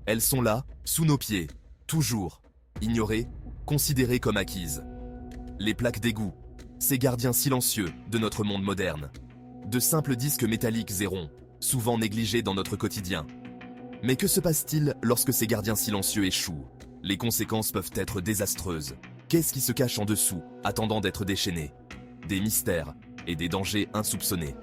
Elles sont là, sous nos pieds, toujours, ignorées, considérées comme acquises. Les plaques d'égout, ces gardiens silencieux de notre monde moderne. De simples disques métalliques et ronds, souvent négligés dans notre quotidien. Mais que se passe-t-il lorsque ces gardiens silencieux échouent? Les conséquences peuvent être désastreuses. Qu'est-ce qui se cache en dessous, attendant d'être déchaîné? Des mystères et des dangers insoupçonnés.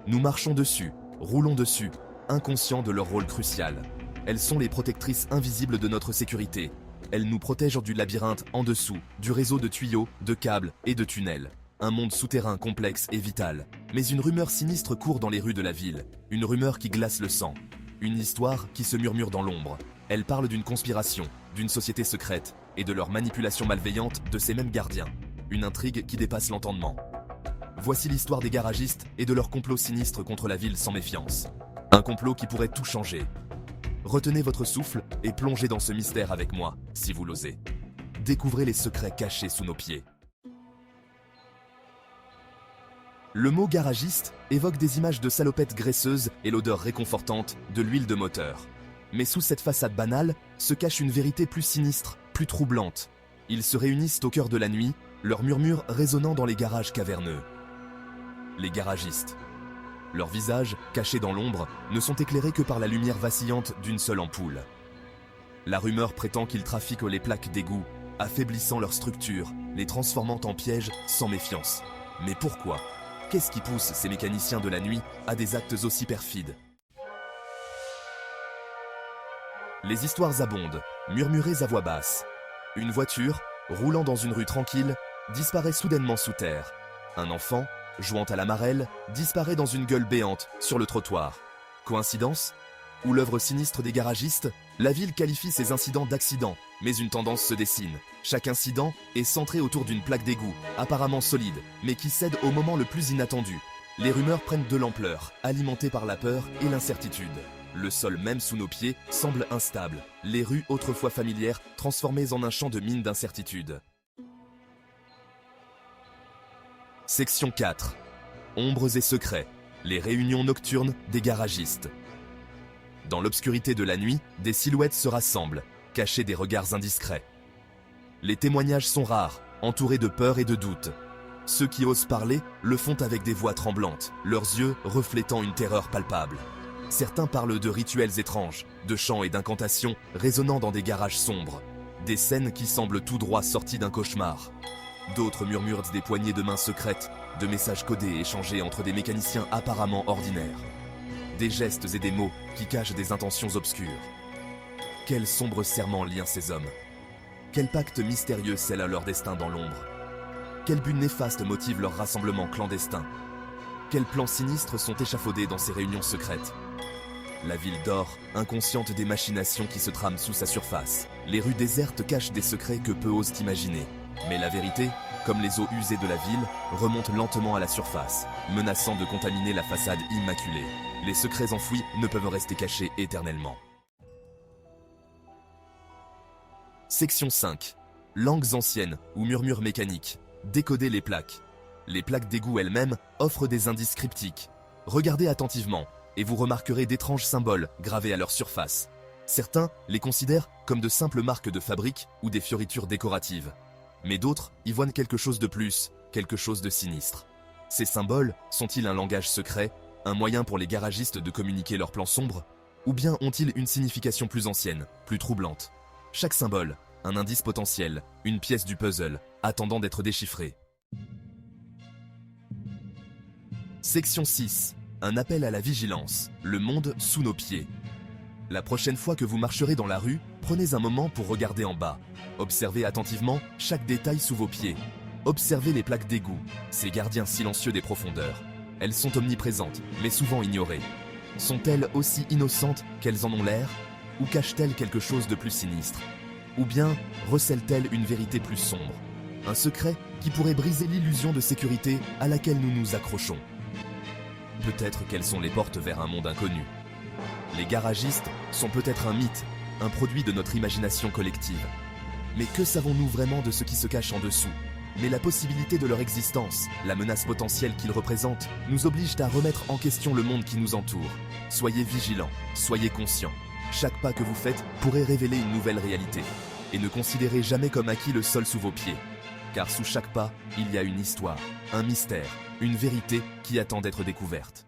Nous marchons dessus, roulons dessus, inconscients de leur rôle crucial. Elles sont les protectrices invisibles de notre sécurité. Elles nous protègent du labyrinthe en dessous, du réseau de tuyaux, de câbles et de tunnels. Un monde souterrain complexe et vital. Mais une rumeur sinistre court dans les rues de la ville. Une rumeur qui glace le sang. Une histoire qui se murmure dans l'ombre. Elle parle d'une conspiration, d'une société secrète et de leur manipulation malveillante de ces mêmes gardiens. Une intrigue qui dépasse l'entendement. Voici l'histoire des garagistes et de leur complot sinistre contre la ville sans méfiance. Un complot qui pourrait tout changer. Retenez votre souffle et plongez dans ce mystère avec moi, si vous l'osez. Découvrez les secrets cachés sous nos pieds. Le mot garagiste évoque des images de salopettes graisseuses et l'odeur réconfortante de l'huile de moteur. Mais sous cette façade banale se cache une vérité plus sinistre, plus troublante. Ils se réunissent au cœur de la nuit, leurs murmures résonnant dans les garages caverneux. Les garagistes. Leurs visages, cachés dans l'ombre, ne sont éclairés que par la lumière vacillante d'une seule ampoule. La rumeur prétend qu'ils trafiquent les plaques d'égout, affaiblissant leur structure, les transformant en pièges sans méfiance. Mais pourquoi ? Qu'est-ce qui pousse ces mécaniciens de la nuit à des actes aussi perfides? Les histoires abondent, murmurées à voix basse. Une voiture, roulant dans une rue tranquille, disparaît soudainement sous terre. Un enfant, jouant à la marelle, disparaît dans une gueule béante sur le trottoir. Coïncidence? Ou l'œuvre sinistre des garagistes? La ville qualifie ces incidents d'accidents, mais une tendance se dessine. Chaque incident est centré autour d'une plaque d'égout, apparemment solide, mais qui cède au moment le plus inattendu. Les rumeurs prennent de l'ampleur, alimentées par la peur et l'incertitude. Le sol même sous nos pieds semble instable, les rues autrefois familières transformées en un champ de mines d'incertitude. Section 4. Ombres et secrets. Les réunions nocturnes des garagistes. Dans l'obscurité de la nuit, des silhouettes se rassemblent, cachées des regards indiscrets. Les témoignages sont rares, entourés de peur et de doute. Ceux qui osent parler le font avec des voix tremblantes, leurs yeux reflétant une terreur palpable. Certains parlent de rituels étranges, de chants et d'incantations résonnant dans des garages sombres. Des scènes qui semblent tout droit sorties d'un cauchemar. D'autres murmurent des poignées de main secrètes, de messages codés échangés entre des mécaniciens apparemment ordinaires. Des gestes et des mots qui cachent des intentions obscures. Quels sombres serments lient ces hommes? Quel pacte mystérieux scelle leur destin dans l'ombre? Quel but néfaste motive leur rassemblement clandestin? Quels plans sinistres sont échafaudés dans ces réunions secrètes? La ville dort, inconsciente des machinations qui se trament sous sa surface. Les rues désertes cachent des secrets que peu osent imaginer. Mais la vérité, comme les eaux usées de la ville, remonte lentement à la surface, menaçant de contaminer la façade immaculée. Les secrets enfouis ne peuvent rester cachés éternellement. Section 5. Langues anciennes ou murmures mécaniques. Décoder les plaques. Les plaques d'égout elles-mêmes offrent des indices cryptiques. Regardez attentivement et vous remarquerez d'étranges symboles gravés à leur surface. Certains les considèrent comme de simples marques de fabrique ou des fioritures décoratives. Mais d'autres y voient quelque chose de plus, quelque chose de sinistre. Ces symboles sont-ils un langage secret, un moyen pour les garagistes de communiquer leurs plans sombres? Ou bien ont-ils une signification plus ancienne, plus troublante? Chaque symbole, un indice potentiel, une pièce du puzzle, attendant d'être déchiffrée. Section 6. Un appel à la vigilance, le monde sous nos pieds. La prochaine fois que vous marcherez dans la rue, prenez un moment pour regarder en bas. Observez attentivement chaque détail sous vos pieds. Observez les plaques d'égout, ces gardiens silencieux des profondeurs. Elles sont omniprésentes, mais souvent ignorées. Sont-elles aussi innocentes qu'elles en ont l'air? Ou cachent-elles quelque chose de plus sinistre? Ou bien recèlent-elles une vérité plus sombre? Un secret qui pourrait briser l'illusion de sécurité à laquelle nous nous accrochons. Peut-être qu'elles sont les portes vers un monde inconnu. Les garagistes sont peut-être un mythe, un produit de notre imagination collective. Mais que savons-nous vraiment de ce qui se cache en dessous? Mais la possibilité de leur existence, la menace potentielle qu'ils représentent, nous obligent à remettre en question le monde qui nous entoure. Soyez vigilants, soyez conscients. Chaque pas que vous faites pourrait révéler une nouvelle réalité. Et ne considérez jamais comme acquis le sol sous vos pieds. Car sous chaque pas, il y a une histoire, un mystère, une vérité qui attend d'être découverte.